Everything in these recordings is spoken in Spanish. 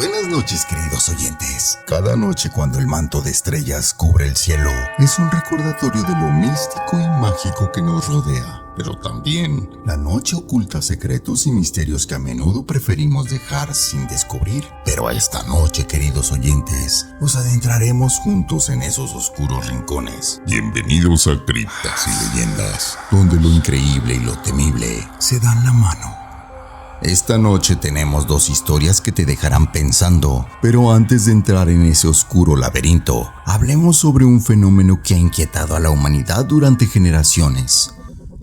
Buenas noches, queridos oyentes. Cada noche cuando el manto de estrellas cubre el cielo, es un recordatorio de lo místico y mágico que nos rodea. Pero también, la noche oculta secretos y misterios que a menudo preferimos dejar sin descubrir. Pero esta noche, queridos oyentes, nos adentraremos juntos en esos oscuros rincones. Bienvenidos a Criptas y Leyendas, donde lo increíble y lo temible se dan la mano. Esta noche tenemos dos historias que te dejarán pensando, pero antes de entrar en ese oscuro laberinto, hablemos sobre un fenómeno que ha inquietado a la humanidad durante generaciones.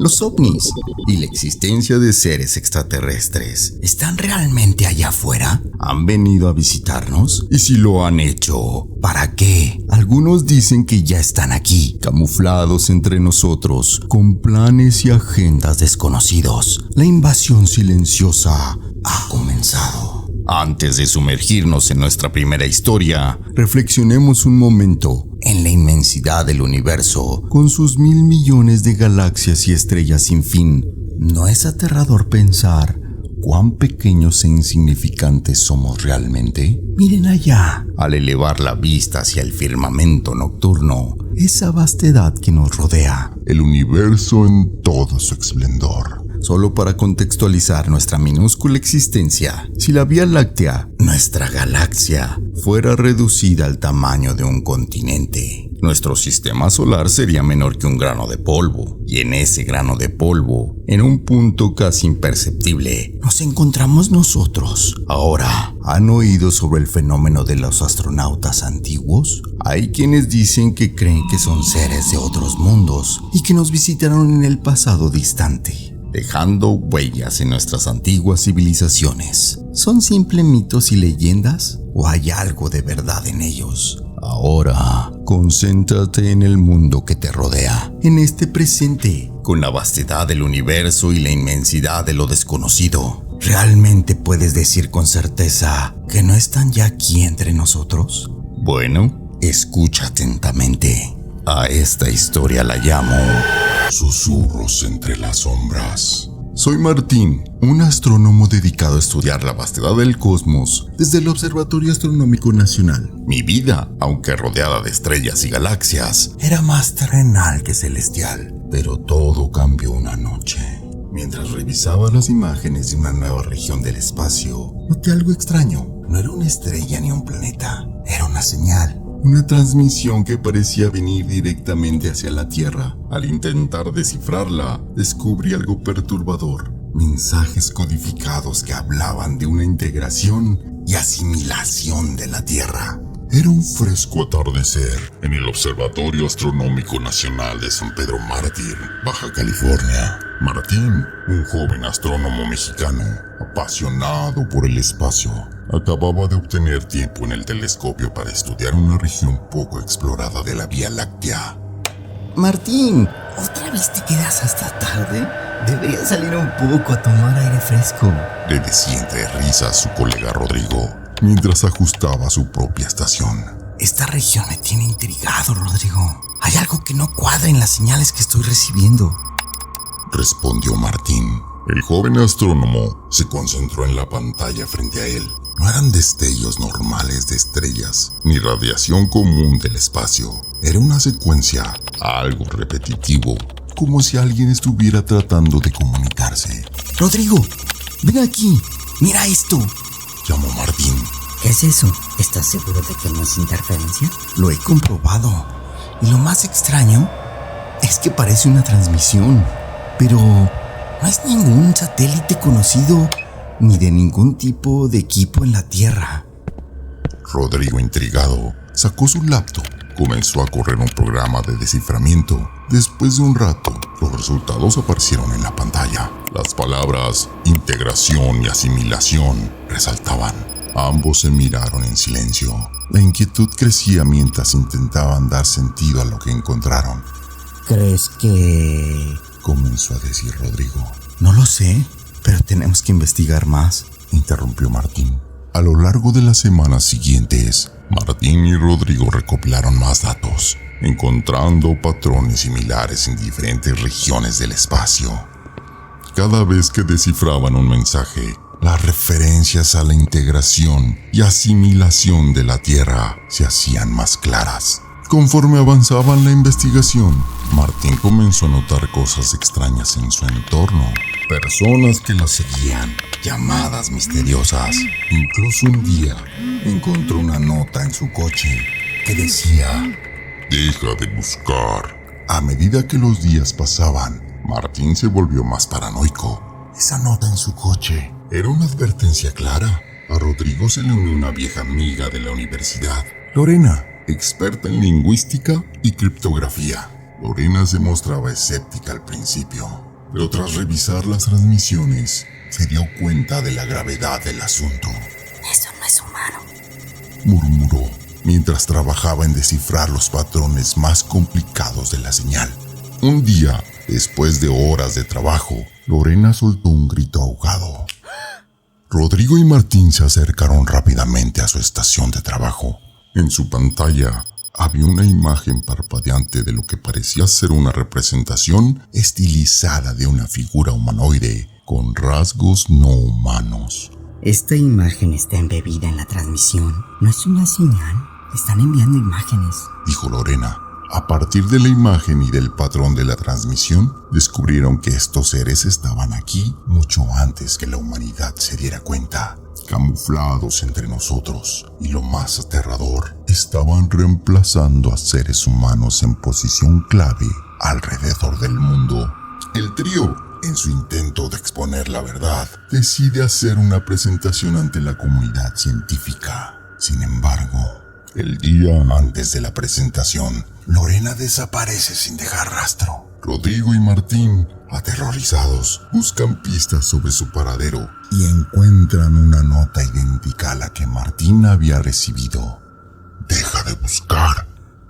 Los ovnis y la existencia de seres extraterrestres. ¿Están realmente allá afuera? ¿Han venido a visitarnos? Y si lo han hecho, ¿para qué? Algunos dicen que ya están aquí, camuflados entre nosotros, con planes y agendas desconocidos. La invasión silenciosa ha comenzado. Antes de sumergirnos en nuestra primera historia, reflexionemos un momento en la inmensidad del universo, con sus 1,000 millones de galaxias y estrellas sin fin. ¿No es aterrador pensar cuán pequeños e insignificantes somos realmente? Miren allá, al elevar la vista hacia el firmamento nocturno, esa vastedad que nos rodea. el universo en todo su esplendor. Solo para contextualizar nuestra minúscula existencia, si la Vía Láctea, nuestra galaxia, fuera reducida al tamaño de un continente, nuestro sistema solar sería menor que un grano de polvo. Y en ese grano de polvo, en un punto casi imperceptible, nos encontramos nosotros. Ahora, ¿han oído sobre el fenómeno de los astronautas antiguos? Hay quienes dicen que creen que son seres de otros mundos y que nos visitaron en el pasado distante, dejando huellas en nuestras antiguas civilizaciones. ¿Son simples mitos y leyendas o hay algo de verdad en ellos? Ahora, concéntrate en el mundo que te rodea, en este presente, con la vastedad del universo y la inmensidad de lo desconocido. ¿Realmente puedes decir con certeza que no están ya aquí entre nosotros? Bueno, escucha atentamente. A esta historia la llamo Susurros entre las sombras. Soy Martín, un astrónomo dedicado a estudiar la vastedad del cosmos desde el Observatorio Astronómico Nacional. Mi vida, aunque rodeada de estrellas y galaxias, era más terrenal que celestial. Pero todo cambió una noche. Mientras revisaba las imágenes de una nueva región del espacio, noté algo extraño. No era una estrella ni un planeta, era una señal. Una transmisión que parecía venir directamente hacia la Tierra. Al intentar descifrarla, descubrí algo perturbador. Mensajes codificados que hablaban de una integración y asimilación de la Tierra. Era un fresco atardecer en el Observatorio Astronómico Nacional de San Pedro Mártir, Baja California. Martín, un joven astrónomo mexicano, apasionado por el espacio, acababa de obtener tiempo en el telescopio para estudiar una región poco explorada de la Vía Láctea. Martín, ¿otra vez te quedas hasta tarde? Deberías salir un poco a tomar aire fresco. Le decía entre risas su colega Rodrigo, mientras ajustaba su propia estación. Esta región me tiene intrigado, Rodrigo. Hay algo que no cuadra en las señales que estoy recibiendo, respondió Martín. El joven astrónomo se concentró en la pantalla frente a él. No eran destellos normales de estrellas, ni radiación común del espacio. Era una secuencia, algo repetitivo, como si alguien estuviera tratando de comunicarse. Rodrigo, ven aquí, mira esto, llamó Martín. ¿Qué es eso? ¿Estás seguro de que no es interferencia? Lo he comprobado, y lo más extraño es que parece una transmisión, pero no es ningún satélite conocido ni de ningún tipo de equipo en la Tierra. Rodrigo, intrigado, sacó su laptop. Comenzó a correr un programa de desciframiento. Después de un rato, los resultados aparecieron en la pantalla. Las palabras integración y asimilación resaltaban. Ambos se miraron en silencio. La inquietud crecía mientras intentaban dar sentido a lo que encontraron. ¿Crees que...? comenzó a decir Rodrigo. No lo sé, pero tenemos que investigar más, interrumpió Martín. A lo largo de las semanas siguientes, Martín y Rodrigo recopilaron más datos, encontrando patrones similares en diferentes regiones del espacio. Cada vez que descifraban un mensaje, las referencias a la integración y asimilación de la Tierra se hacían más claras. Conforme avanzaba en la investigación, Martín comenzó a notar cosas extrañas en su entorno. Personas que lo seguían, llamadas misteriosas. Incluso un día encontró una nota en su coche que decía: deja de buscar. A medida que los días pasaban, Martín se volvió más paranoico. Esa nota en su coche era una advertencia clara. A Rodrigo se le unió una vieja amiga de la universidad, Lorena, experta en lingüística y criptografía. Lorena se mostraba escéptica al principio, pero tras revisar las transmisiones, se dio cuenta de la gravedad del asunto. Eso no es humano, murmuró mientras trabajaba en descifrar los patrones más complicados de la señal. Un día, después de horas de trabajo, Lorena soltó un grito ahogado. Rodrigo y Martín se acercaron rápidamente a su estación de trabajo. En su pantalla había una imagen parpadeante de lo que parecía ser una representación estilizada de una figura humanoide con rasgos no humanos. Esta imagen está embebida en la transmisión. ¿No es una señal? Están enviando imágenes, dijo Lorena. A partir de la imagen y del patrón de la transmisión, descubrieron que estos seres estaban aquí mucho antes que la humanidad se diera cuenta, camuflados entre nosotros, y lo más aterrador, estaban reemplazando a seres humanos en posición clave alrededor del mundo. El trío, en su intento de exponer la verdad, decide hacer una presentación ante la comunidad científica. Sin embargo, el día antes de la presentación, Lorena desaparece sin dejar rastro. Rodrigo y Martín, aterrorizados, buscan pistas sobre su paradero y encuentran una nota idéntica a la que Martín había recibido. Deja de buscar.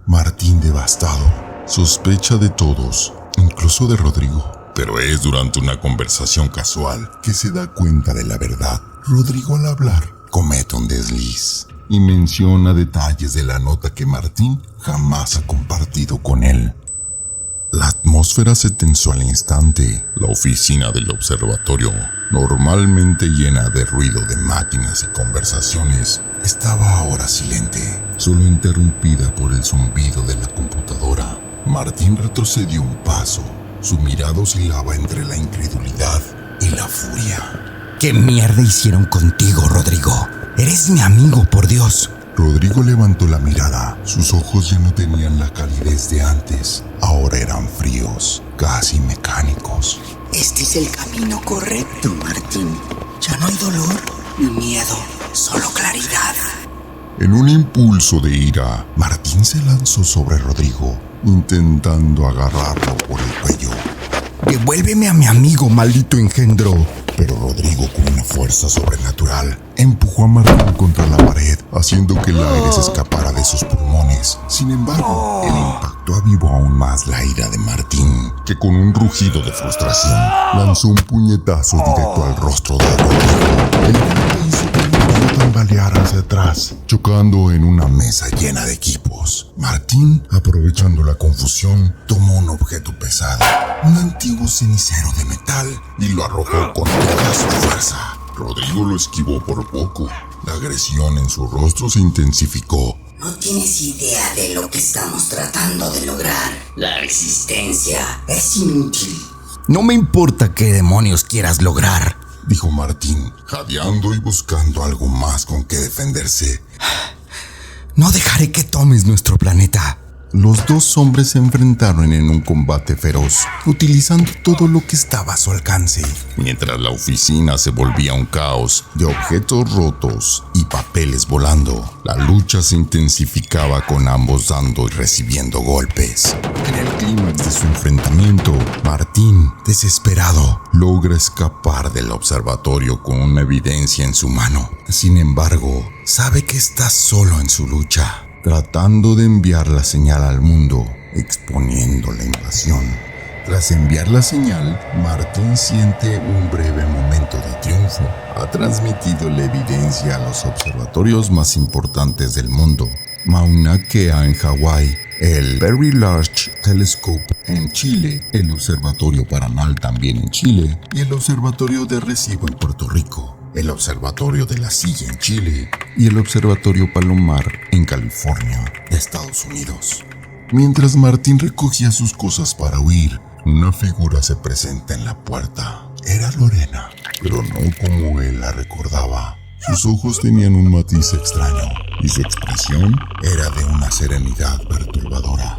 Martín, devastado, sospecha de todos, incluso de Rodrigo. Pero es durante una conversación casual que se da cuenta de la verdad. Rodrigo, al hablar, comete un desliz y menciona detalles de la nota que Martín jamás ha compartido con él. La atmósfera se tensó al instante. La oficina del observatorio, normalmente llena de ruido de máquinas y conversaciones, estaba ahora silente, solo interrumpida por el zumbido de la computadora. Martín retrocedió un paso. Su mirada oscilaba entre la incredulidad y la furia. ¿Qué mierda hicieron contigo, Rodrigo? Eres mi amigo, por Dios. Rodrigo levantó la mirada. Sus ojos ya no tenían la calidez de antes. Ahora eran fríos, casi mecánicos. Este es el camino correcto, Martín. Ya no hay dolor ni miedo, solo claridad. En un impulso de ira, Martín se lanzó sobre Rodrigo, intentando agarrarlo por el cuello. ¡Devuélveme a mi amigo, maldito engendro! Pero Rodrigo, con una fuerza sobrenatural, empujó a Martín contra la pared, haciendo que el aire se escapara de sus pulmones. Sin embargo, el impacto avivó aún más la ira de Martín, que con un rugido de frustración lanzó un puñetazo directo al rostro de Rodrigo. El golpe hizo que Rodrigo tambaleara hacia atrás, chocando en una mesa llena de equipos. Martín, aprovechando la confusión, tomó un objeto pesado, un antiguo cenicero de metal, y lo arrojó con toda su fuerza. Rodrigo lo esquivó por poco. La agresión en su rostro se intensificó. No tienes idea de lo que estamos tratando de lograr. La resistencia es inútil. No me importa qué demonios quieras lograr, dijo Martín, jadeando y buscando algo más con que defenderse. No dejaré que tomes nuestro planeta. Los dos hombres se enfrentaron en un combate feroz, utilizando todo lo que estaba a su alcance. Mientras la oficina se volvía un caos de objetos rotos y papeles volando, la lucha se intensificaba con ambos dando y recibiendo golpes. En el clímax de su enfrentamiento, Martín, desesperado, logra escapar del observatorio con una evidencia en su mano. Sin embargo, sabe que está solo en su lucha, tratando de enviar la señal al mundo, exponiendo la invasión. Tras enviar la señal, Martín siente un breve momento de triunfo. Ha transmitido la evidencia a los observatorios más importantes del mundo: Mauna Kea en Hawái, el Very Large Telescope en Chile, el Observatorio Paranal también en Chile y el Observatorio de Arecibo en Puerto Rico. el Observatorio de la Silla en Chile y el Observatorio Palomar en California, Estados Unidos. Mientras Martín recogía sus cosas para huir, una figura se presenta en la puerta. Era Lorena, pero no como él la recordaba. Sus ojos tenían un matiz extraño y su expresión era de una serenidad perturbadora.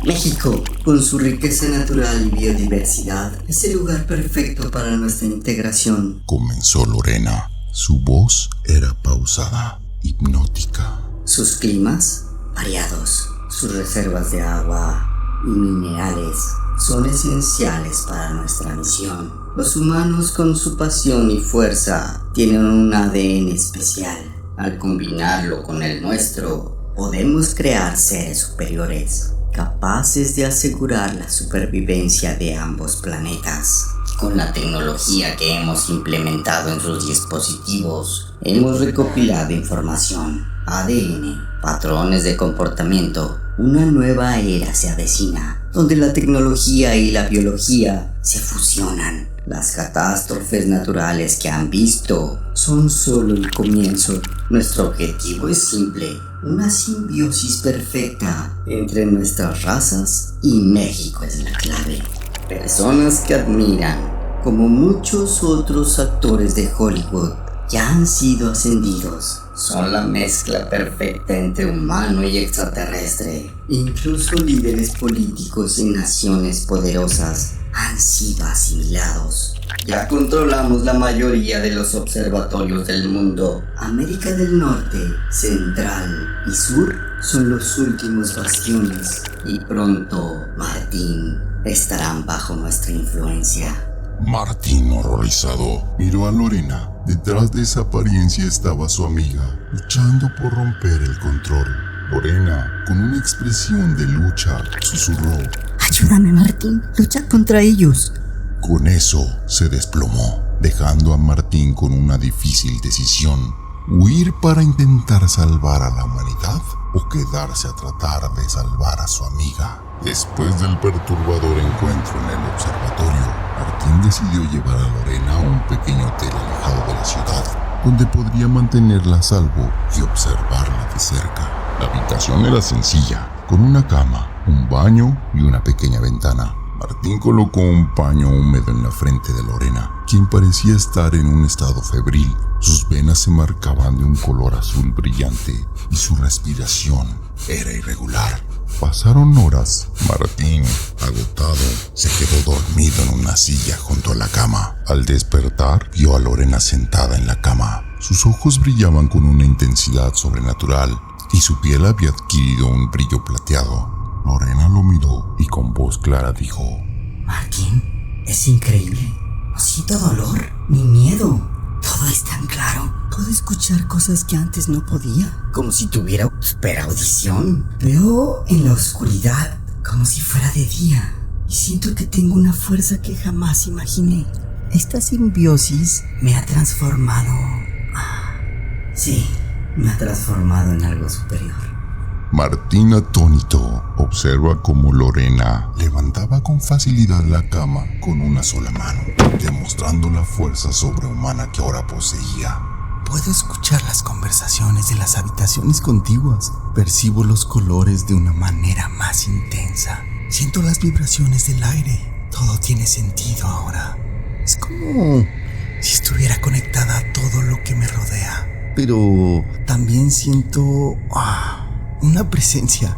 México, con su riqueza natural y biodiversidad, es el lugar perfecto para nuestra integración. Comenzó Lorena. Su voz era pausada, hipnótica. Sus climas, variados. Sus reservas de agua y minerales son esenciales para nuestra misión. Los humanos, con su pasión y fuerza, tienen un ADN especial. Al combinarlo con el nuestro, podemos crear seres superiores, capaces de asegurar la supervivencia de ambos planetas. Con la tecnología que hemos implementado en sus dispositivos, hemos recopilado información, ADN, patrones de comportamiento. Una nueva era se avecina, donde la tecnología y la biología se fusionan. Las catástrofes naturales que han visto son solo el comienzo. Nuestro objetivo es simple: una simbiosis perfecta entre nuestras razas, y México es la clave. Personas que admiran, como muchos otros actores de Hollywood, ya han sido ascendidos. Son la mezcla perfecta entre humano y extraterrestre. Incluso líderes políticos y naciones poderosas han sido asimilados. Ya controlamos la mayoría de los observatorios del mundo. América del Norte, Central y Sur son los últimos bastiones. Y pronto, Martín, estarán bajo nuestra influencia. Martín, horrorizado, miró a Lorena. Detrás de esa apariencia estaba su amiga, luchando por romper el control. Lorena, con una expresión de lucha, susurró: Ayúdame, Martín, lucha contra ellos. Con eso se desplomó, dejando a Martín con una difícil decisión: huir para intentar salvar a la humanidad o quedarse a tratar de salvar a su amiga. Después del perturbador encuentro en el observatorio, Martín decidió llevar a Lorena a un pequeño hotel alejado de la ciudad, donde podría mantenerla a salvo y observarla de cerca. La habitación era sencilla, con una cama, un baño y una pequeña ventana. Martín colocó un paño húmedo en la frente de Lorena, quien parecía estar en un estado febril. Sus venas se marcaban de un color azul brillante y su respiración era irregular. Pasaron horas. Martín, agotado, se quedó dormido en una silla junto a la cama. Al despertar, vio a Lorena sentada en la cama. Sus ojos brillaban con una intensidad sobrenatural y su piel había adquirido un brillo plateado. Lorena lo miró y con voz clara dijo: Martín, es increíble. No siento dolor ni miedo. Todo es tan claro. Puedo escuchar cosas que antes no podía, como si tuviera superaudición. Veo en la oscuridad como si fuera de día, y siento que tengo una fuerza que jamás imaginé. Esta simbiosis me ha transformado. Sí, me ha transformado en algo superior. Martín, atónito, observa cómo Lorena levantaba con facilidad la cama con una sola mano, demostrando la fuerza sobrehumana que ahora poseía. Puedo escuchar las conversaciones de las habitaciones contiguas. Percibo los colores de una manera más intensa. Siento las vibraciones del aire. Todo tiene sentido ahora. Es como si estuviera conectada a todo lo que me rodea. Pero también siento una presencia.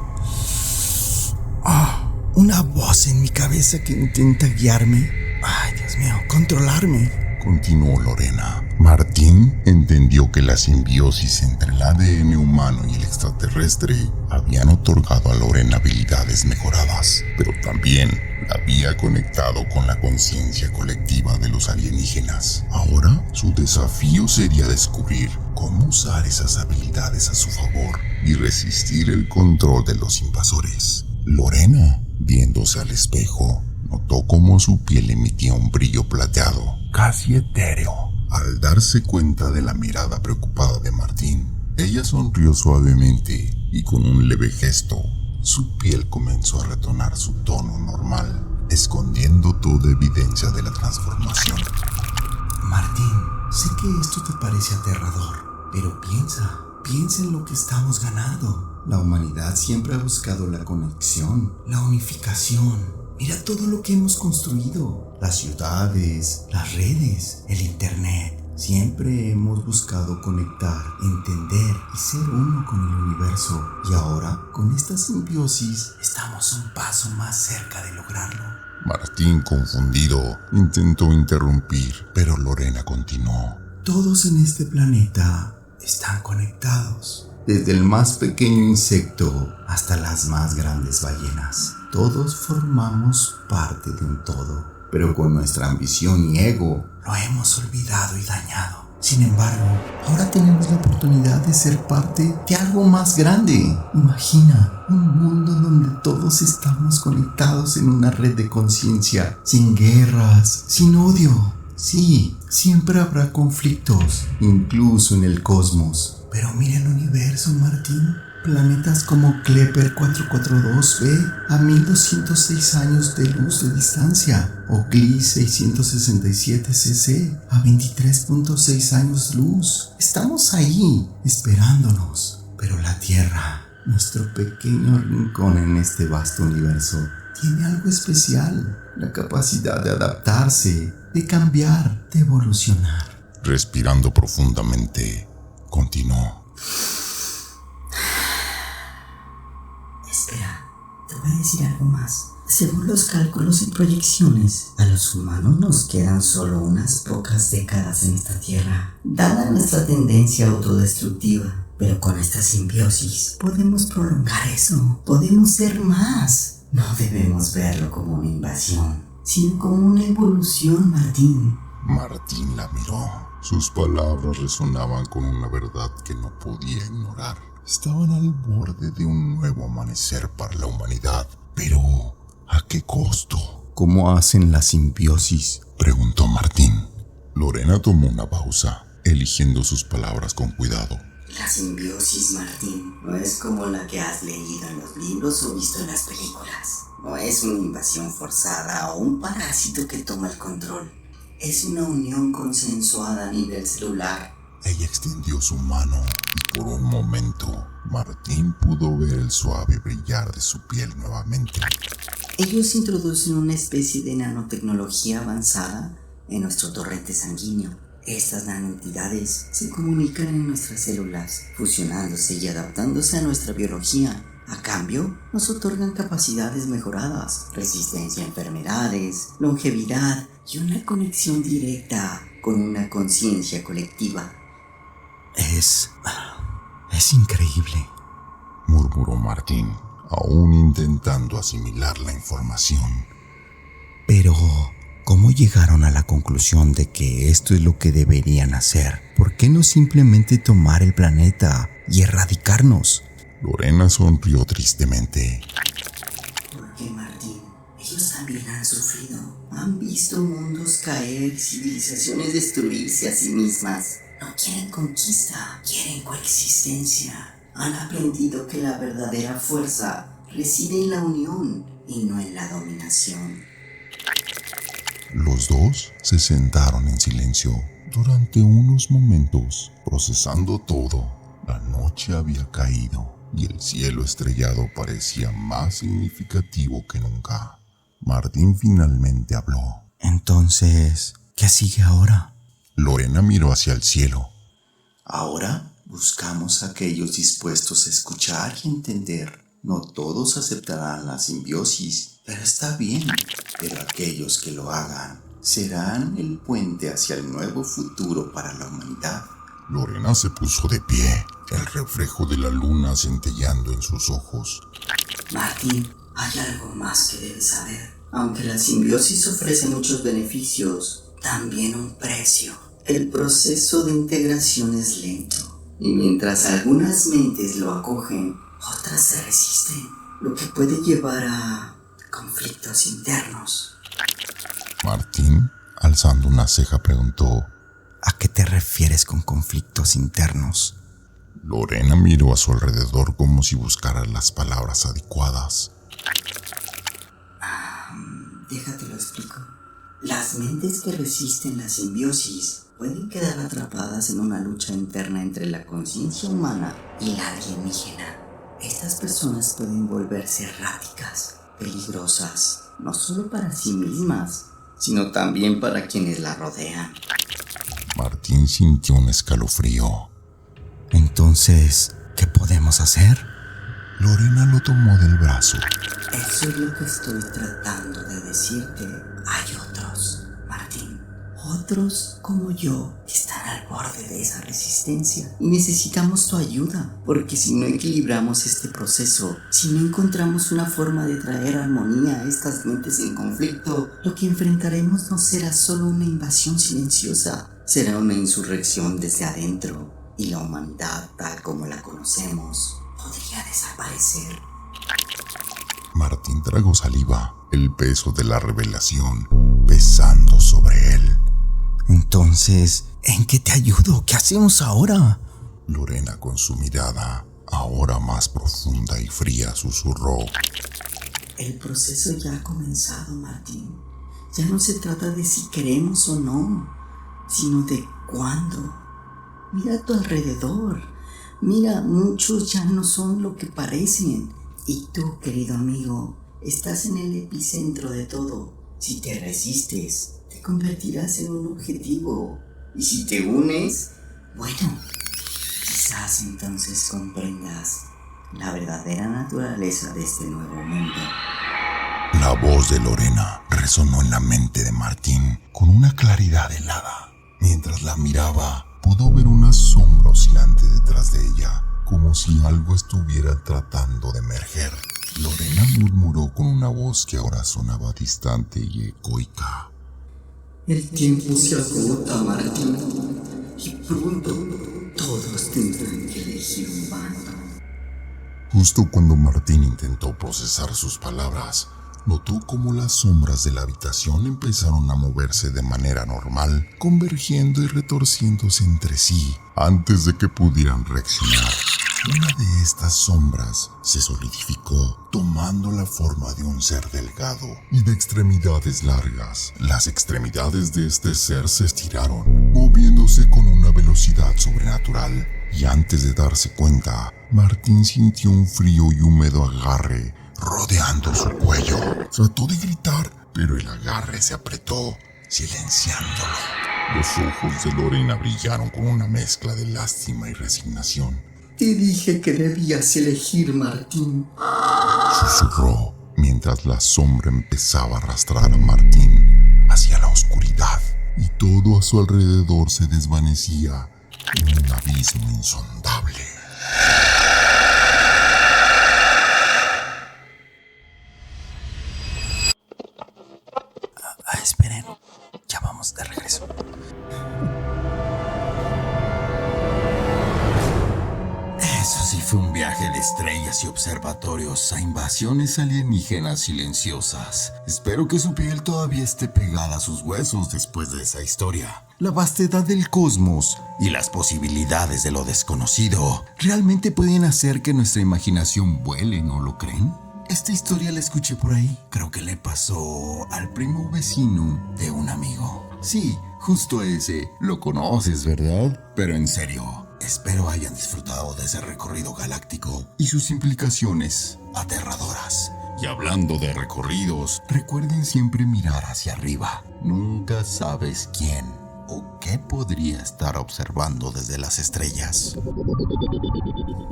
Una voz en mi cabeza que intenta guiarme. Ay, Dios mío, controlarme. Continuó Lorena. Martín entendió que la simbiosis entre el ADN humano y el extraterrestre habían otorgado a Lorena habilidades mejoradas, pero también la había conectado con la conciencia colectiva de los alienígenas. Ahora, su desafío sería descubrir cómo usar esas habilidades a su favor y resistir el control de los invasores. Lorena, viéndose al espejo, notó cómo su piel emitía un brillo plateado, casi etéreo. Al darse cuenta de la mirada preocupada de Martín, ella sonrió suavemente y con un leve gesto, su piel comenzó a retornar su tono normal, escondiendo toda evidencia de la transformación. Martín, Sé que esto te parece aterrador, pero piensa en lo que estamos ganando. La humanidad siempre ha buscado la conexión, la unificación. Mira todo lo que hemos construido, las ciudades, las redes, el internet. Siempre hemos buscado conectar, entender y ser uno con el universo. Y ahora, con esta simbiosis, estamos un paso más cerca de lograrlo. Martín, confundido, intentó interrumpir, pero Lorena continuó. Todos en este planeta están conectados. Desde el más pequeño insecto hasta las más grandes ballenas. Todos formamos parte de un todo. Pero con nuestra ambición y ego lo hemos olvidado y dañado. Sin embargo, ahora tenemos la oportunidad de ser parte de algo más grande. Imagina un mundo donde todos estamos conectados en una red de conciencia, sin guerras, sin odio. Sí, siempre habrá conflictos, incluso en el cosmos. Pero mira el universo, Martín. Planetas como Kepler 442b a 1206 años de luz de distancia o Gliese 667 cc a 23.6 años luz. Estamos ahí, esperándonos. Pero la Tierra, nuestro pequeño rincón en este vasto universo, tiene algo especial. La capacidad de adaptarse, de cambiar, de evolucionar. Respirando profundamente, continuó. Espera, te voy a decir algo más. Según los cálculos y proyecciones, a los humanos nos quedan solo unas pocas décadas en esta tierra, dada nuestra tendencia autodestructiva. Pero con esta simbiosis podemos prolongar eso, podemos ser más. No debemos verlo como una invasión, sino como una evolución, Martín. Martín la miró. Sus palabras resonaban con una verdad que no podía ignorar. Estaban al borde de un nuevo amanecer para la humanidad. Pero, ¿a qué costo? ¿Cómo hacen la simbiosis?, preguntó Martín. Lorena tomó una pausa, eligiendo sus palabras con cuidado. La simbiosis, Martín, no es como la que has leído en los libros o visto en las películas. No es una invasión forzada o un parásito que toma el control. Es una unión consensuada a nivel celular. Ella extendió su mano y por un momento Martín pudo ver el suave brillar de su piel nuevamente. Ellos introducen una especie de nanotecnología avanzada en nuestro torrente sanguíneo. Estas nanoentidades se comunican en nuestras células, fusionándose y adaptándose a nuestra biología. A cambio, nos otorgan capacidades mejoradas, resistencia a enfermedades, longevidad y una conexión directa con una conciencia colectiva. Es increíble, murmuró Martín, aún intentando asimilar la información. Pero, ¿cómo llegaron a la conclusión de que esto es lo que deberían hacer? ¿Por qué no simplemente tomar el planeta y erradicarnos? Lorena sonrió tristemente. Porque, Martín, ellos también han sufrido. Han visto mundos caer, civilizaciones destruirse a sí mismas. No quieren conquista, quieren coexistencia. Han aprendido que la verdadera fuerza reside en la unión y no en la dominación. Los dos se sentaron en silencio durante unos momentos, procesando todo. La noche había caído y el cielo estrellado parecía más significativo que nunca. Martín finalmente habló. Entonces, ¿qué sigue ahora? Lorena miró hacia el cielo. Ahora buscamos a aquellos dispuestos a escuchar y entender. No todos aceptarán la simbiosis, pero está bien. Pero aquellos que lo hagan serán el puente hacia el nuevo futuro para la humanidad. Lorena se puso de pie, el reflejo de la luna centelleando en sus ojos. Martín, hay algo más que debes saber. Aunque la simbiosis ofrece muchos beneficios, también un precio. El proceso de integración es lento, y mientras algunas mentes lo acogen, otras se resisten, lo que puede llevar a conflictos internos. Martín, alzando una ceja, preguntó: ¿A qué te refieres con conflictos internos? Lorena miró a su alrededor como si buscara las palabras adecuadas. Déjate lo explico. Las mentes que resisten la simbiosis pueden quedar atrapadas en una lucha interna entre la conciencia humana y la alienígena. Estas personas pueden volverse erráticas, peligrosas, no solo para sí mismas, sino también para quienes la rodean. Martín sintió un escalofrío. Entonces, ¿qué podemos hacer? Lorena lo tomó del brazo. Eso es lo que estoy tratando de decirte. Hay otros, Martín. Otros como yo que están al borde de esa resistencia y necesitamos tu ayuda, porque si no equilibramos este proceso, si no encontramos una forma de traer armonía a estas mentes en conflicto, lo que enfrentaremos no será solo una invasión silenciosa, será una insurrección desde adentro y la humanidad tal como la conocemos podría desaparecer. Martín tragó saliva, el peso de la revelación pesando sobre él. Entonces, ¿en qué te ayudo? ¿Qué hacemos ahora? Lorena, con su mirada ahora más profunda y fría, susurró. El proceso ya ha comenzado, Martín. Ya no se trata de si queremos o no, sino de cuándo. Mira a tu alrededor. Mira, muchos ya no son lo que parecen. Y tú, querido amigo, estás en el epicentro de todo. Si te resistes, te convertirás en un objetivo. Y si te unes, bueno, quizás entonces comprendas la verdadera naturaleza de este nuevo mundo. La voz de Lorena resonó en la mente de Martín con una claridad helada. Mientras la miraba, pudo ver una sombra oscilante detrás de ella, como si algo estuviera tratando de emerger. Lorena murmuró con una voz que ahora sonaba distante y ecoica. El tiempo se agota, Martín, y pronto todos tendrán que elegir un bando. Justo cuando Martín intentó procesar sus palabras, notó cómo las sombras de la habitación empezaron a moverse de manera normal, convergiendo y retorciéndose entre sí antes de que pudieran reaccionar. Una de estas sombras se solidificó, tomando la forma de un ser delgado y de extremidades largas. Las extremidades de este ser se estiraron, moviéndose con una velocidad sobrenatural. Y antes de darse cuenta, Martín sintió un frío y húmedo agarre rodeando su cuello. Trató de gritar, pero el agarre se apretó, silenciándolo. Los ojos de Lorena brillaron con una mezcla de lástima y resignación. Te dije que debías elegir, Martín. Susurró mientras la sombra empezaba a arrastrar a Martín hacia la oscuridad y todo a su alrededor se desvanecía en un abismo insondable. Esperen, ya vamos de regreso. Eso sí fue un viaje de estrellas y observatorios a invasiones alienígenas silenciosas. Espero que su piel todavía esté pegada a sus huesos después de esa historia. La vastedad del cosmos y las posibilidades de lo desconocido realmente pueden hacer que nuestra imaginación vuele, ¿no lo creen? Esta historia la escuché por ahí. Creo que le pasó al primo vecino de un amigo. Sí, justo ese. Lo conoces, ¿verdad? Pero en serio, espero hayan disfrutado de ese recorrido galáctico y sus implicaciones aterradoras. Y hablando de recorridos, recuerden siempre mirar hacia arriba. Nunca sabes quién o qué podría estar observando desde las estrellas.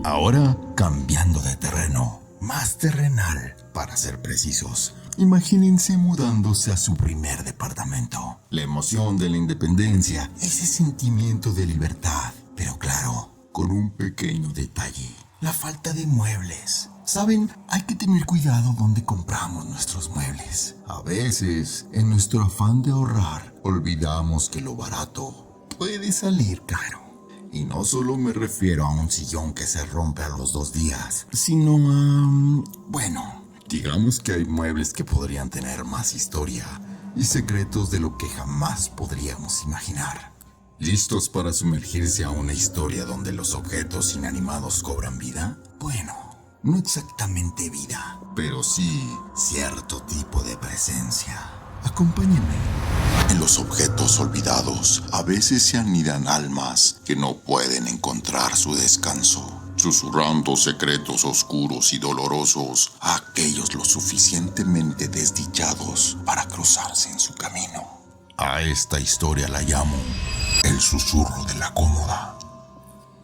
Ahora, cambiando de terreno. Más terrenal, para ser precisos. Imagínense mudándose a su primer departamento. La emoción de la independencia, ese sentimiento de libertad. Pero claro, con un pequeño detalle. La falta de muebles. Saben, hay que tener cuidado donde compramos nuestros muebles. A veces, en nuestro afán de ahorrar, olvidamos que lo barato puede salir caro. Y no solo me refiero a un sillón que se rompe a los 2 días, sino a... bueno, digamos que hay muebles que podrían tener más historia y secretos de lo que jamás podríamos imaginar. ¿Listos para sumergirse a una historia donde los objetos inanimados cobran vida? Bueno, no exactamente vida, pero sí cierto tipo de presencia. Acompáñenme. En los objetos olvidados a veces se anidan almas que no pueden encontrar su descanso, susurrando secretos oscuros y dolorosos a aquellos lo suficientemente desdichados para cruzarse en su camino. A esta historia la llamo El susurro de la cómoda.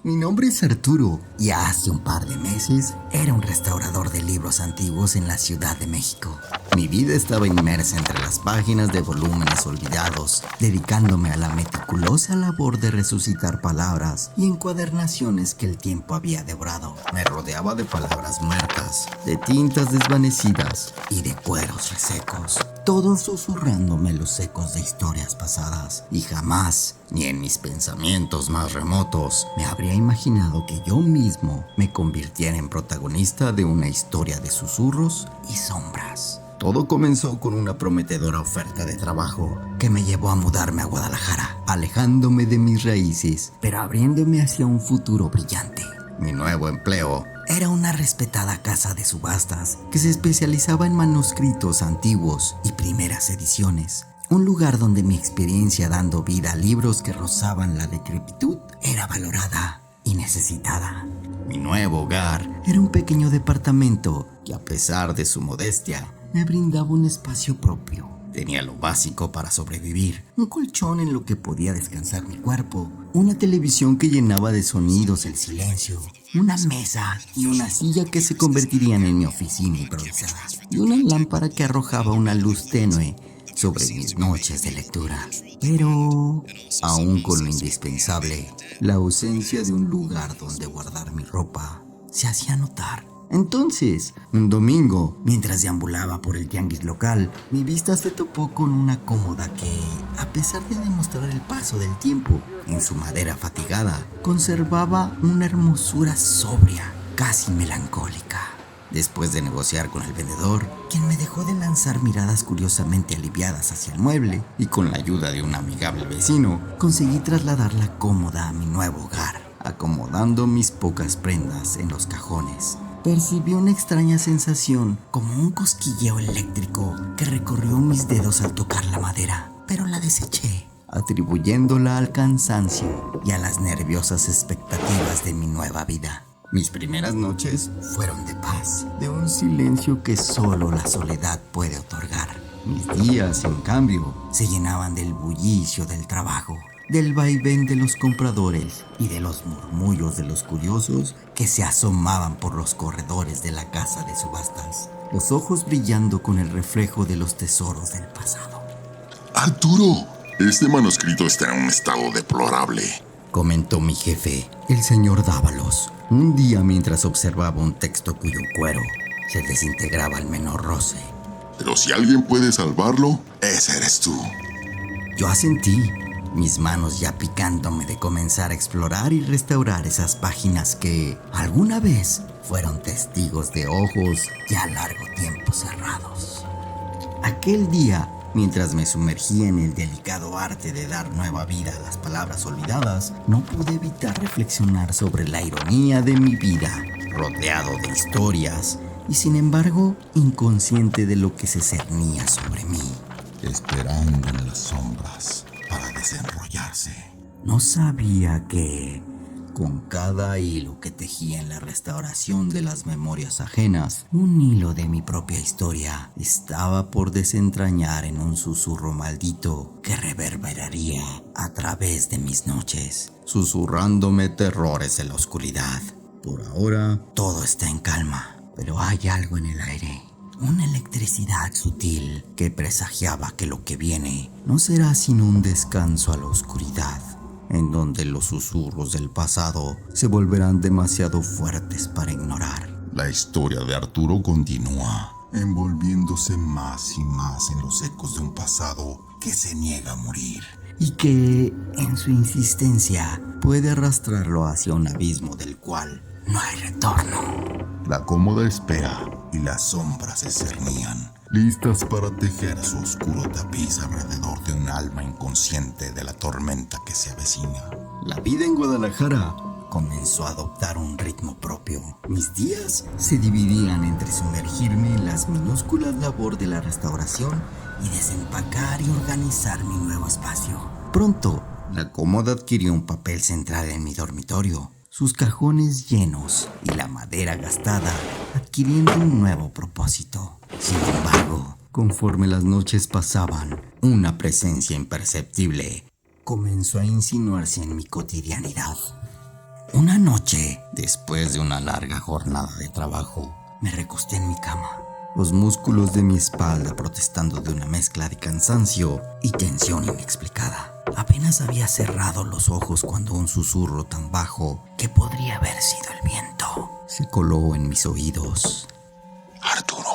Mi nombre es Arturo y hace un par de meses era un restaurador de libros antiguos en la Ciudad de México. Mi vida estaba inmersa entre las páginas de volúmenes olvidados, dedicándome a la meticulosa labor de resucitar palabras y encuadernaciones que el tiempo había devorado. Me rodeaba de palabras muertas, de tintas desvanecidas y de cueros resecos, todos susurrándome los ecos de historias pasadas, y jamás, ni en mis pensamientos más remotos, me habría imaginado que yo mismo me convirtiera en protagonista de una historia de susurros y sombras. Todo comenzó con una prometedora oferta de trabajo que me llevó a mudarme a Guadalajara, alejándome de mis raíces, pero abriéndome hacia un futuro brillante. Mi nuevo empleo era una respetada casa de subastas que se especializaba en manuscritos antiguos y primeras ediciones. Un lugar donde mi experiencia dando vida a libros que rozaban la decrepitud era valorada y necesitada. Mi nuevo hogar era un pequeño departamento que, a pesar de su modestia, me brindaba un espacio propio. Tenía lo básico para sobrevivir: un colchón en lo que podía descansar mi cuerpo, una televisión que llenaba de sonidos el silencio, una mesa y una silla que se convertirían en mi oficina improvisada, y una lámpara que arrojaba una luz tenue sobre mis noches de lectura. Pero, aún con lo indispensable, la ausencia de un lugar donde guardar mi ropa se hacía notar. Entonces, un domingo, mientras deambulaba por el tianguis local, mi vista se topó con una cómoda que, a pesar de demostrar el paso del tiempo en su madera fatigada, conservaba una hermosura sobria, casi melancólica. Después de negociar con el vendedor, quien me dejó de lanzar miradas curiosamente aliviadas hacia el mueble, y con la ayuda de un amigable vecino, conseguí trasladar la cómoda a mi nuevo hogar, acomodando mis pocas prendas en los cajones. Percibí una extraña sensación, como un cosquilleo eléctrico que recorrió mis dedos al tocar la madera, pero la deseché, atribuyéndola al cansancio y a las nerviosas expectativas de mi nueva vida. Mis primeras noches fueron de paz, de un silencio que solo la soledad puede otorgar. Mis días, en cambio, se llenaban del bullicio del trabajo, del vaivén de los compradores y de los murmullos de los curiosos que se asomaban por los corredores de la casa de subastas, los ojos brillando con el reflejo de los tesoros del pasado. ¡Arturo! Este manuscrito está en un estado deplorable, comentó mi jefe, el señor Dávalos, un día mientras observaba un texto cuyo cuero se desintegraba al menor roce. pero si alguien puede salvarlo, ese eres tú. Yo asentí, mis manos ya picándome de comenzar a explorar y restaurar esas páginas que alguna vez fueron testigos de ojos ya largo tiempo cerrados. Aquel día, mientras me sumergía en el delicado arte de dar nueva vida a las palabras olvidadas, no pude evitar reflexionar sobre la ironía de mi vida, rodeado de historias y, sin embargo, inconsciente de lo que se cernía sobre mí. Esperando en las sombras para desenrollarse. No sabía que, con cada hilo que tejía en la restauración de las memorias ajenas, un hilo de mi propia historia estaba por desentrañar en un susurro maldito que reverberaría a través de mis noches, susurrándome terrores en la oscuridad. Por ahora, todo está en calma, pero hay algo en el aire. Una electricidad sutil que presagiaba que lo que viene no será sino un descanso a la oscuridad, en donde los susurros del pasado se volverán demasiado fuertes para ignorar. La historia de Arturo continúa, envolviéndose más y más en los ecos de un pasado que se niega a morir. Y que, en su insistencia, puede arrastrarlo hacia un abismo del cual no hay retorno. La cómoda espera y las sombras se cernían, listas para tejer su oscuro tapiz alrededor de un alma inconsciente de la tormenta que se avecina. La vida en Guadalajara comenzó a adoptar un ritmo propio. Mis días se dividían entre sumergirme en las minúsculas labores de la restauración y desempacar y organizar mi nuevo espacio. Pronto, la cómoda adquirió un papel central en mi dormitorio, sus cajones llenos y la madera gastada adquiriendo un nuevo propósito. Sin embargo, conforme las noches pasaban, una presencia imperceptible comenzó a insinuarse en mi cotidianidad. Una noche, después de una larga jornada de trabajo, me recosté en mi cama, los músculos de mi espalda protestando de una mezcla de cansancio y tensión inexplicada. Apenas había cerrado los ojos cuando un susurro tan bajo que podría haber sido el viento se coló en mis oídos. Arturo.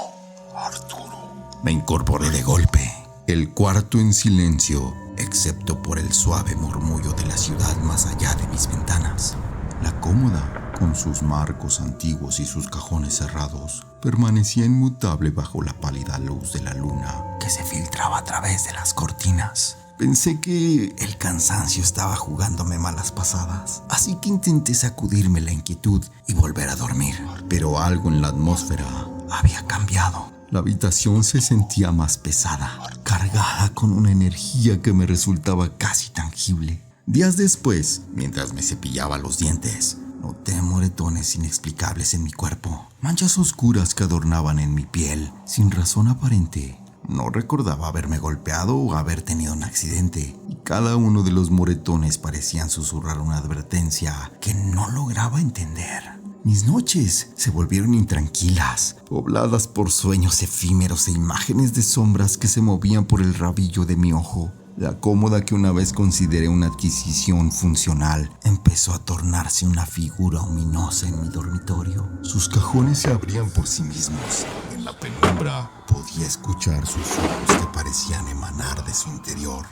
Me incorporé de golpe. El cuarto en silencio, excepto por el suave murmullo de la ciudad más allá de mis ventanas. La cómoda, con sus marcos antiguos y sus cajones cerrados, permanecía inmutable bajo la pálida luz de la luna que se filtraba a través de las cortinas. Pensé que el cansancio estaba jugándome malas pasadas, así que intenté sacudirme la inquietud y volver a dormir. Pero algo en la atmósfera había cambiado. La habitación se sentía más pesada, cargada con una energía que me resultaba casi tangible. Días después, mientras me cepillaba los dientes, noté moretones inexplicables en mi cuerpo, manchas oscuras que adornaban en mi piel sin razón aparente. No recordaba haberme golpeado o haber tenido un accidente, y cada uno de los moretones parecían susurrar una advertencia que no lograba entender. Mis noches se volvieron intranquilas, pobladas por sueños efímeros e imágenes de sombras que se movían por el rabillo de mi ojo. La cómoda que una vez consideré una adquisición funcional empezó a tornarse una figura ominosa en mi dormitorio. Sus cajones se abrían por sí mismos. En la penumbra podía escuchar susurros que parecían emanar de su interior.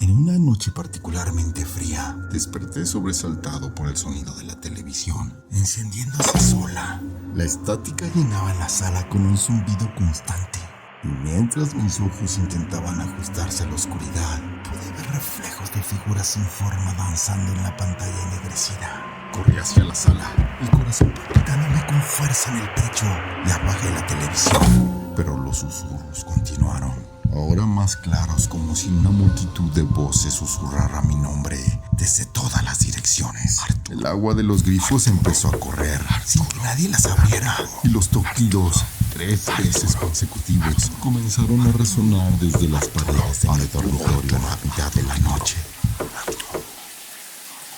En una noche particularmente fría, desperté sobresaltado por el sonido de la televisión, encendiéndose sola. La estática llenaba la sala con un zumbido constante. Y mientras mis ojos intentaban ajustarse a la oscuridad, pude ver reflejos de figuras sin forma danzando en la pantalla ennegrecida. Corrí hacia la sala, el corazón palpitándome con fuerza en el pecho, y apagué la televisión. Pero los susurros continuaron, ahora más claros, como si una multitud de voces susurrara mi nombre desde todas las direcciones. El agua de los grifos empezó a correr sin que nadie las abriera, y los toquidos, 3 veces consecutivos, comenzaron a resonar desde las paredes de mi dormitorio a la mitad de la noche.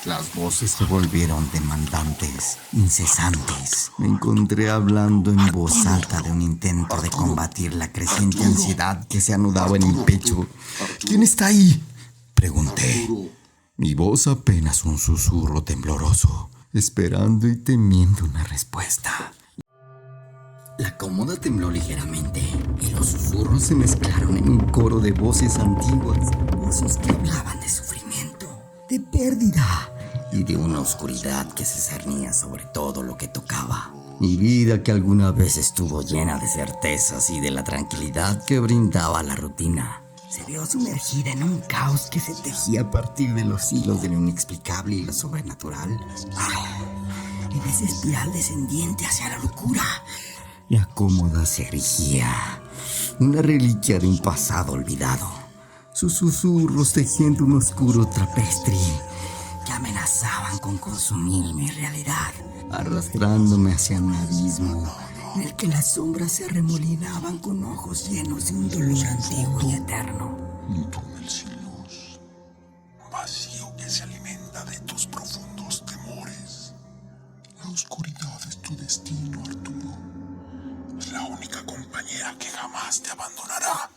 Las voces se volvieron demandantes, incesantes. Me encontré hablando en voz alta de un intento de combatir la creciente ansiedad que se anudaba en mi pecho. ¿Quién está ahí?, pregunté. Mi voz apenas un susurro tembloroso, esperando y temiendo una respuesta. La cómoda tembló ligeramente y los susurros se mezclaron en un coro de voces antiguas, voces que hablaban de sufrimiento, de pérdida y de una oscuridad que se cernía sobre todo lo que tocaba. Mi vida, que alguna vez estuvo llena de certezas y de la tranquilidad que brindaba la rutina, se vio sumergida en un caos que se tejía a partir de los hilos de lo inexplicable y lo sobrenatural. En esa espiral descendiente hacia la locura, la cómoda se erigía, una reliquia de un pasado olvidado. Sus susurros tejiendo un oscuro trapestri que amenazaban con consumir mi realidad, arrastrándome hacia un abismo en el que las sombras se arremolinaban con ojos llenos de un dolor antiguo y eterno. Túneles sin luz, vacío que se alimenta de tus profundos temores. La oscuridad es tu destino, Arturo. Es la única compañera que jamás te abandonará.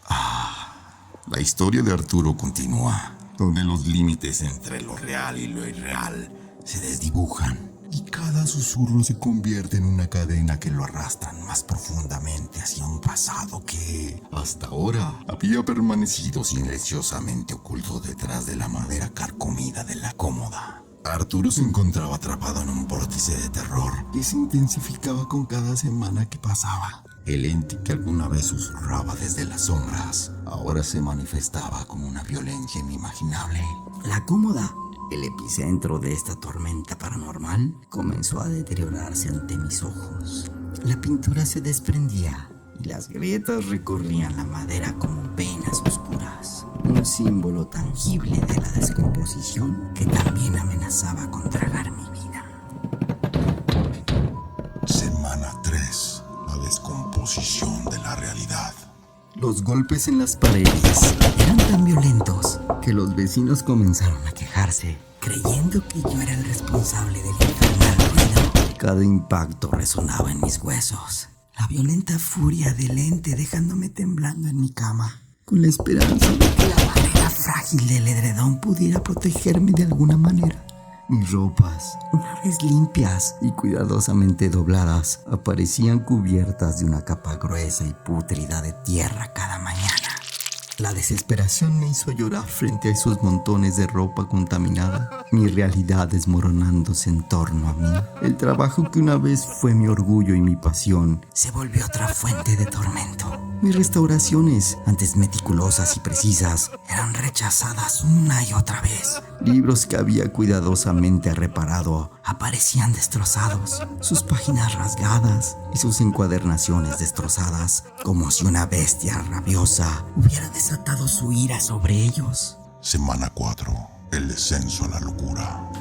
La historia de Arturo continúa, donde los límites entre lo real y lo irreal se desdibujan, y cada susurro se convierte en una cadena que lo arrastran más profundamente hacia un pasado que, hasta ahora, había permanecido silenciosamente oculto detrás de la madera carcomida de la cómoda. Arturo se encontraba atrapado en un vórtice de terror que se intensificaba con cada semana que pasaba. El ente que alguna vez susurraba desde las sombras ahora se manifestaba con una violencia inimaginable. La cómoda, el epicentro de esta tormenta paranormal, comenzó a deteriorarse ante mis ojos. La pintura se desprendía y las grietas recorrían la madera como venas oscuras, un símbolo tangible de la descomposición que también amenazaba con tragar mi vida. Semana 3. La descomposición de la realidad. Los golpes en las paredes eran tan violentos que los vecinos comenzaron a quejarse, creyendo que yo era el responsable del infernal ruido. Cada impacto resonaba en mis huesos. La violenta furia del ente dejándome temblando en mi cama, con la esperanza de que la barrera frágil del edredón pudiera protegerme de alguna manera. Mis ropas, una vez limpias y cuidadosamente dobladas, aparecían cubiertas de una capa gruesa y pútrida de tierra cada mañana. La desesperación me hizo llorar frente a esos montones de ropa contaminada, mi realidad desmoronándose en torno a mí. El trabajo que una vez fue mi orgullo y mi pasión se volvió otra fuente de tormento. Mis restauraciones, antes meticulosas y precisas, eran rechazadas una y otra vez. Libros que había cuidadosamente reparado aparecían destrozados, sus páginas rasgadas y sus encuadernaciones destrozadas, como si una bestia rabiosa hubiera desatado su ira sobre ellos. Semana 4. El descenso a la locura.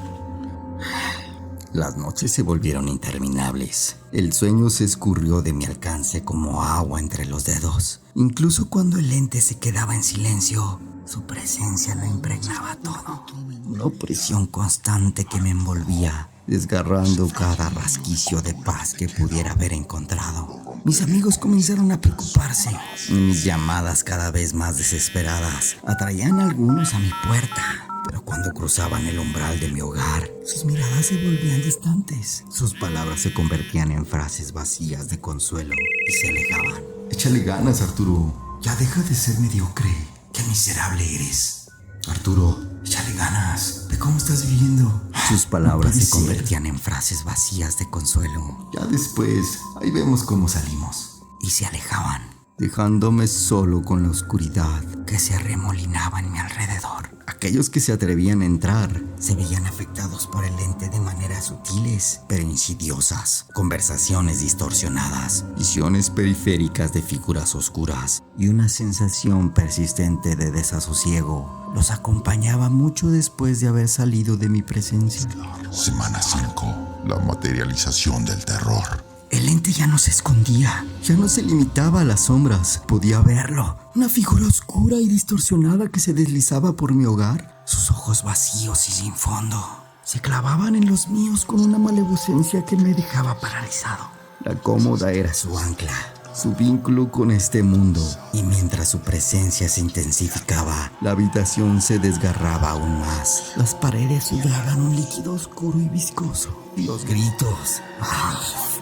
Las noches se volvieron interminables. El sueño se escurrió de mi alcance como agua entre los dedos. Incluso cuando el ente se quedaba en silencio, su presencia lo impregnaba todo. Una opresión constante que me envolvía, desgarrando cada rasquicio de paz que pudiera haber encontrado. Mis amigos comenzaron a preocuparse y mis llamadas cada vez más desesperadas atraían a algunos a mi puerta. Pero cuando cruzaban el umbral de mi hogar, sus miradas se volvían distantes. Sus palabras se convertían en frases vacías de consuelo y se alejaban. Échale ganas, Arturo. Ya deja de ser mediocre. Qué miserable eres. Arturo, échale ganas. Ve cómo estás viviendo. Sus palabras se convertían en frases vacías de consuelo. Ya después, ahí vemos cómo salimos. Y se alejaban, dejándome solo con la oscuridad que se arremolinaba en mi alrededor. Aquellos que se atrevían a entrar se veían afectados por el ente de maneras sutiles pero insidiosas. Conversaciones distorsionadas, visiones periféricas de figuras oscuras y una sensación persistente de desasosiego los acompañaba mucho después de haber salido de mi presencia. Semana 5. La materialización del terror. El ente ya no se escondía, ya no se limitaba a las sombras. Podía verlo, una figura oscura y distorsionada que se deslizaba por mi hogar. Sus ojos vacíos y sin fondo se clavaban en los míos con una malevolencia que me dejaba paralizado. La cómoda era su ancla, su vínculo con este mundo, y mientras su presencia se intensificaba, la habitación se desgarraba aún más. Las paredes sudaban un líquido oscuro y viscoso, y los gritos...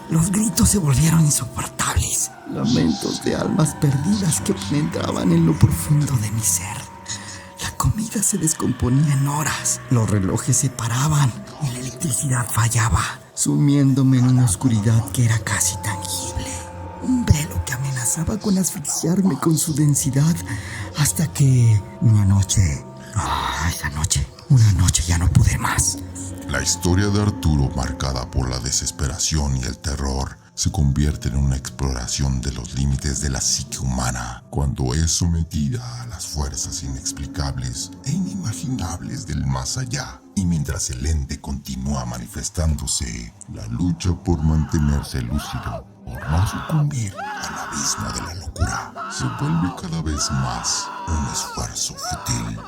Los gritos se volvieron insoportables. Lamentos de almas perdidas que penetraban en lo profundo de mi ser. La comida se descomponía en horas. Los relojes se paraban y la electricidad fallaba, sumiéndome en una oscuridad que era casi tangible. Un velo que amenazaba con asfixiarme con su densidad hasta que una noche ya no pude más. La historia de Arturo, marcada por la desesperación y el terror, se convierte en una exploración de los límites de la psique humana cuando es sometida a las fuerzas inexplicables e inimaginables del más allá. Y mientras el ente continúa manifestándose, la lucha por mantenerse lúcido, por no sucumbir al abismo de la locura, se vuelve cada vez más un esfuerzo fútil.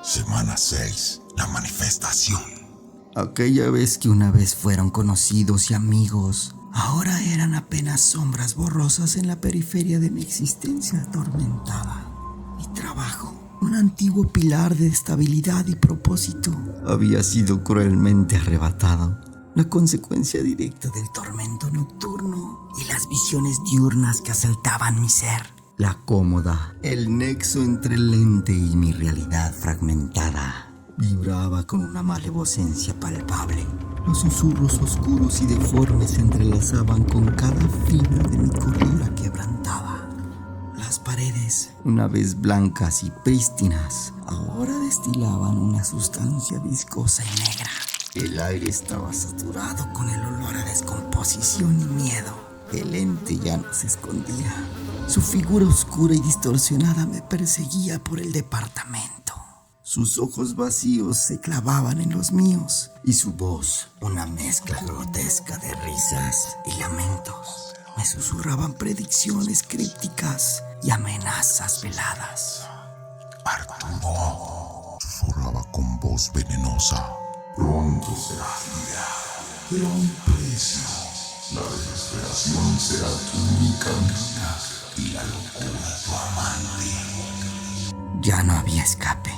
Semana 6. La manifestación. Aquella vez que una vez fueron conocidos y amigos, ahora eran apenas sombras borrosas en la periferia de mi existencia atormentada. Mi trabajo, un antiguo pilar de estabilidad y propósito, había sido cruelmente arrebatado. La consecuencia directa del tormento nocturno y las visiones diurnas que asaltaban mi ser. La cómoda, el nexo entre el ente y mi realidad fragmentada, vibraba con una malevolencia palpable. Los susurros oscuros y deformes se entrelazaban con cada fibra de mi cordura quebrantada. Las paredes, una vez blancas y prístinas, ahora destilaban una sustancia viscosa y negra. El aire estaba saturado con el olor a descomposición y miedo. El ente ya no se escondía. Su figura oscura y distorsionada me perseguía por el departamento. Sus ojos vacíos se clavaban en los míos y su voz, una mezcla grotesca de risas y lamentos, me susurraban predicciones crípticas y amenazas veladas. Arturo, susurraba con voz venenosa. Pronto serás liberado de la opresión. La desesperación será tu única amiga y la locura tu amante. Ya no había escape,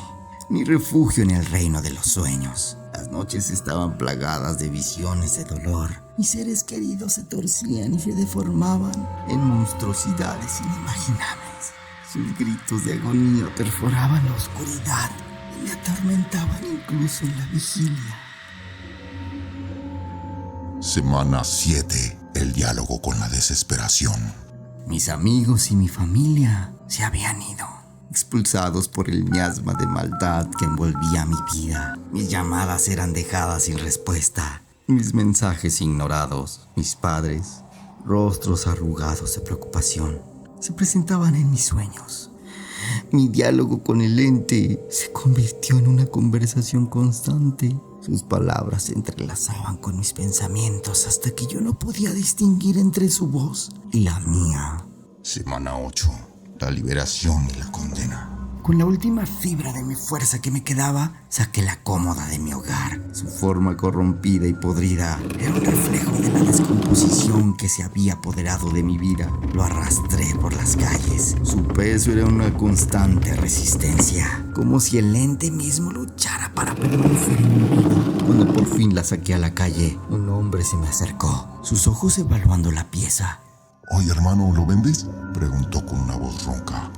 ni refugio en el reino de los sueños. Las noches estaban plagadas de visiones de dolor. Mis seres queridos se torcían y se deformaban en monstruosidades inimaginables. Sus gritos de agonía perforaban la oscuridad y me atormentaban incluso en la vigilia. Semana 7. El diálogo con la desesperación. Mis amigos y mi familia se habían ido, expulsados por el miasma de maldad que envolvía mi vida. Mis llamadas eran dejadas sin respuesta, mis mensajes ignorados. Mis padres, rostros arrugados de preocupación, se presentaban en mis sueños. Mi diálogo con el ente se convirtió en una conversación constante. Sus palabras se entrelazaban con mis pensamientos hasta que yo no podía distinguir entre su voz y la mía. Semana 8. La liberación y la condena. Con la última fibra de mi fuerza que me quedaba, saqué la cómoda de mi hogar. Su forma corrompida y podrida era un reflejo de la descomposición que se había apoderado de mi vida. Lo arrastré por las calles. Su peso era una constante resistencia, como si el ente mismo luchara para permanecer en mi vida. Cuando por fin la saqué a la calle, un hombre se me acercó, sus ojos evaluando la pieza. Oye, hermano, ¿lo vendes? Preguntó con una voz ronca.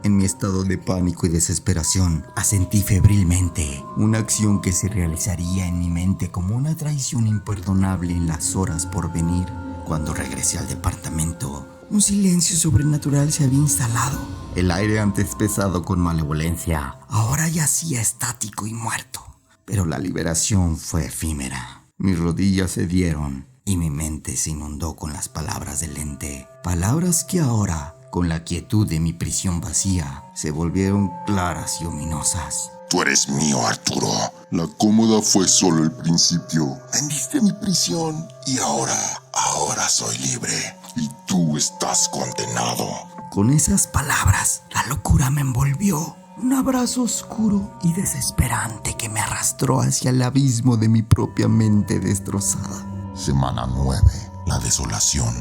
En mi estado de pánico y desesperación, asentí febrilmente, una acción que se realizaría en mi mente como una traición imperdonable en las horas por venir. Cuando regresé al departamento, un silencio sobrenatural se había instalado. El aire, antes pesado con malevolencia, ahora yacía estático y muerto. Pero la liberación fue efímera. Mis rodillas cedieron y mi mente se inundó con las palabras del ente. Palabras que ahora, con la quietud de mi prisión vacía, se volvieron claras y ominosas. Tú eres mío, Arturo. La cómoda fue solo el principio. Vendiste mi prisión y ahora soy libre. Y tú estás condenado. Con esas palabras, la locura me envolvió. Un abrazo oscuro y desesperante que me arrastró hacia el abismo de mi propia mente destrozada. Semana 9. La desolación.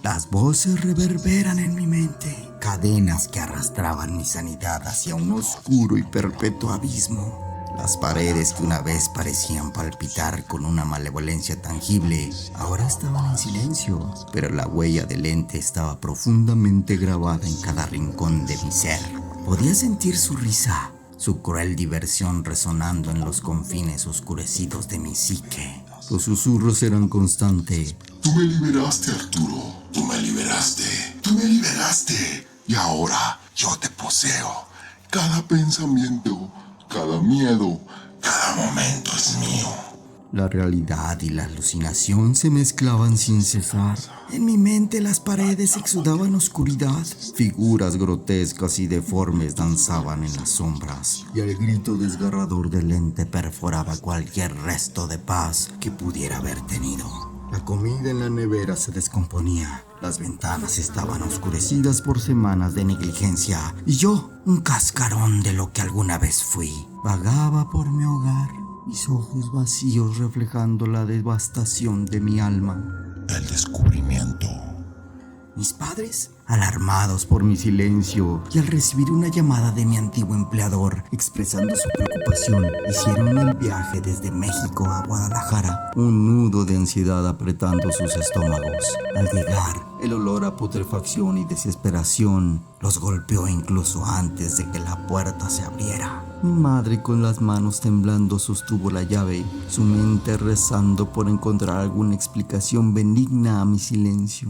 Las voces reverberan en mi mente, cadenas que arrastraban mi sanidad hacia un oscuro y perpetuo abismo. Las paredes que una vez parecían palpitar con una malevolencia tangible, ahora estaban en silencio, pero la huella del ente estaba profundamente grabada en cada rincón de mi ser. Podía sentir su risa, su cruel diversión resonando en los confines oscurecidos de mi psique. Los susurros eran constantes. Tú me liberaste, Arturo. Tú me liberaste. Tú me liberaste. Y ahora yo te poseo. Cada pensamiento, cada miedo, cada momento es mío. La realidad y la alucinación se mezclaban sin cesar. En mi mente las paredes exudaban oscuridad. Figuras grotescas y deformes danzaban en las sombras. Y el grito desgarrador del ente perforaba cualquier resto de paz que pudiera haber tenido. La comida en la nevera se descomponía. Las ventanas estaban oscurecidas por semanas de negligencia. Y yo, un cascarón de lo que alguna vez fui, vagaba por mi hogar, mis ojos vacíos reflejando la devastación de mi alma. El descubrimiento. Mis padres, alarmados por mi silencio y al recibir una llamada de mi antiguo empleador expresando su preocupación, hicieron el viaje desde México a Guadalajara, un nudo de ansiedad apretando sus estómagos. Al llegar, el olor a putrefacción y desesperación los golpeó incluso antes de que la puerta se abriera. Mi madre, con las manos temblando, sostuvo la llave, su mente rezando por encontrar alguna explicación benigna a mi silencio.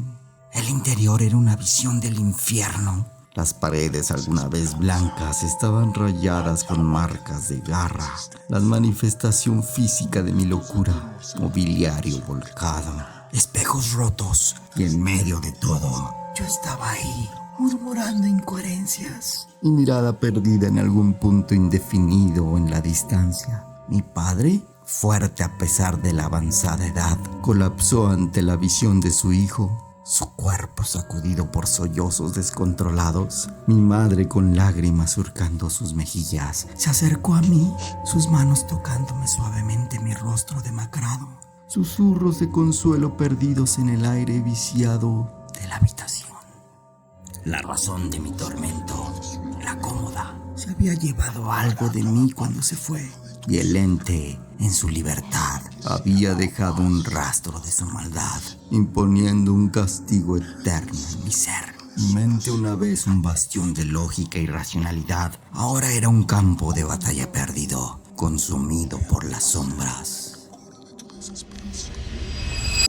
El interior era una visión del infierno. Las paredes, alguna vez blancas, estaban rayadas con marcas de garra, la manifestación física de mi locura. Mobiliario volcado, espejos rotos y en medio de todo, yo estaba ahí, murmurando incoherencias. Mi mirada perdida en algún punto indefinido en la distancia. Mi padre, fuerte a pesar de la avanzada edad, colapsó ante la visión de su hijo. Su cuerpo sacudido por sollozos descontrolados. Mi madre, con lágrimas surcando sus mejillas, se acercó a mí, sus manos tocándome suavemente mi rostro demacrado. Susurros de consuelo perdidos en el aire viciado de la habitación. La razón de mi tormento, la cómoda, se había llevado algo de mí cuando se fue. Y el ente, en su libertad, había dejado un rastro de su maldad, imponiendo un castigo eterno en mi ser. Mi mente, una vez un bastión de lógica y racionalidad, ahora era un campo de batalla perdido, consumido por las sombras.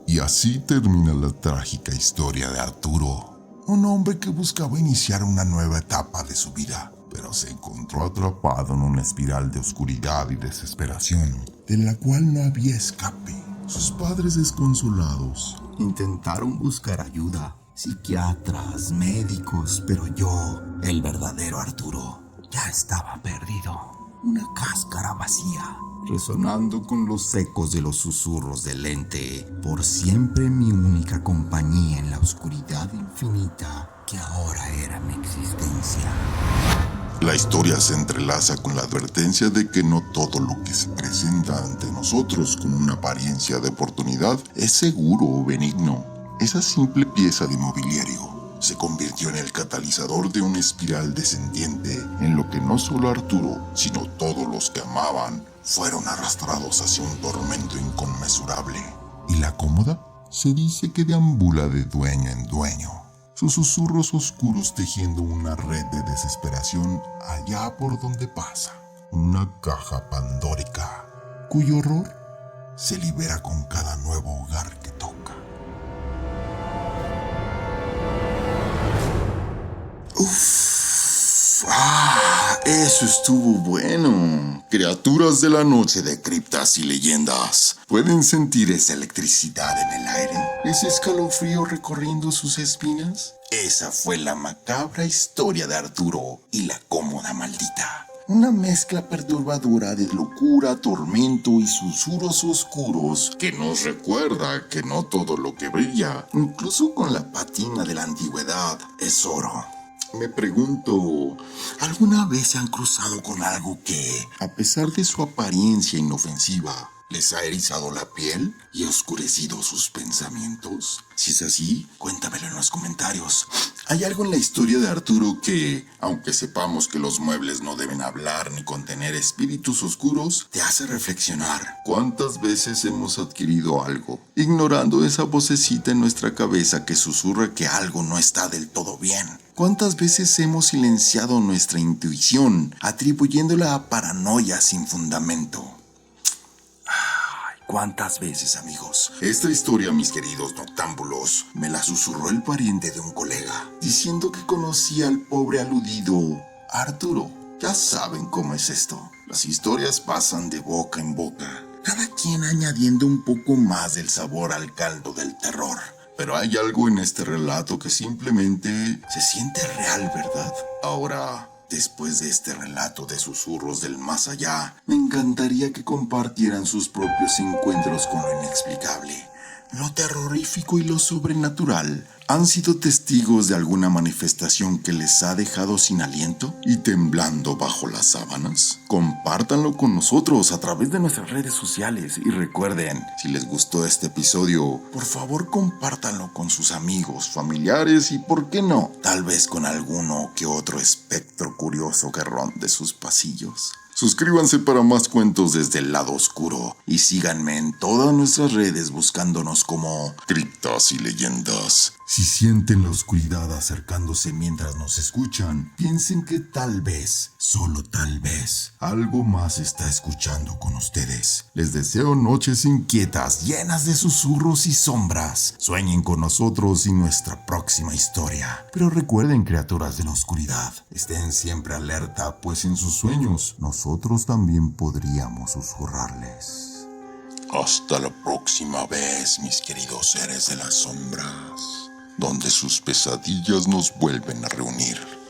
Y así termina la trágica historia de Arturo, un hombre que buscaba iniciar una nueva etapa de su vida, pero se encontró atrapado en una espiral de oscuridad y desesperación, de la cual no había escape. Sus padres, desconsolados, Intentaron buscar ayuda, psiquiatras, médicos, pero yo, el verdadero Arturo, ya estaba perdido. Una cáscara vacía, resonando con los ecos de los susurros del ente, por siempre mi única compañía en la oscuridad infinita que ahora era mi existencia. la historia se entrelaza con la advertencia de que no todo lo que se presenta ante nosotros con una apariencia de oportunidad es seguro o benigno. Esa simple pieza de mobiliario se convirtió en el catalizador de una espiral descendiente en lo que no solo Arturo, sino todos los que amaban, fueron arrastrados hacia un tormento inconmensurable. ¿Y la cómoda? Se dice que deambula de dueño en dueño, sus susurros oscuros tejiendo una red de desesperación allá por donde pasa. Una caja pandórica, cuyo horror se libera con cada nuevo hogar que toca. Eso estuvo bueno. Criaturas de la noche de criptas y leyendas. ¿Pueden sentir esa electricidad en el aire? ¿Ese escalofrío recorriendo sus espinas? Esa fue la macabra historia de Arturo y la cómoda maldita. Una mezcla perturbadora de locura, tormento y susurros oscuros que nos recuerda que no todo lo que brilla, incluso con la patina de la antigüedad, es oro. Me pregunto, ¿alguna vez se han cruzado con algo que, a pesar de su apariencia inofensiva, les ha erizado la piel y oscurecido sus pensamientos? Si es así, cuéntamelo en los comentarios. ¿Hay algo en la historia de Arturo que, aunque sepamos que los muebles no deben hablar ni contener espíritus oscuros, te hace reflexionar? ¿Cuántas veces hemos adquirido algo, ignorando esa vocecita en nuestra cabeza que susurra que algo no está del todo bien? ¿Cuántas veces hemos silenciado nuestra intuición, atribuyéndola a paranoia sin fundamento? ¿Cuántas veces, amigos? Esta historia, mis queridos noctámbulos, me la susurró el pariente de un colega, diciendo que conocía al pobre aludido Arturo. Ya saben cómo es esto. Las historias pasan de boca en boca, cada quien añadiendo un poco más del sabor al caldo del terror. Pero hay algo en este relato que simplemente se siente real, ¿verdad? Ahora, después de este relato de susurros del más allá, me encantaría que compartieran sus propios encuentros con lo inexplicable, lo terrorífico y lo sobrenatural. ¿Han sido testigos de alguna manifestación que les ha dejado sin aliento y temblando bajo las sábanas? Compártanlo con nosotros a través de nuestras redes sociales y recuerden, si les gustó este episodio, por favor compártanlo con sus amigos, familiares y, ¿por qué no?, tal vez con alguno que otro espectro curioso que ronde sus pasillos. Suscríbanse para más cuentos desde el lado oscuro y síganme en todas nuestras redes buscándonos como Criptas y Leyendas. Si sienten la oscuridad acercándose mientras nos escuchan, piensen que tal vez, solo tal vez, algo más está escuchando con ustedes. Les deseo noches inquietas, llenas de susurros y sombras. Sueñen con nosotros y nuestra próxima historia. Pero recuerden, criaturas de la oscuridad, estén siempre alerta, pues en sus sueños nosotros también podríamos susurrarles. Hasta la próxima vez, mis queridos seres de las sombras, donde sus pesadillas nos vuelven a reunir.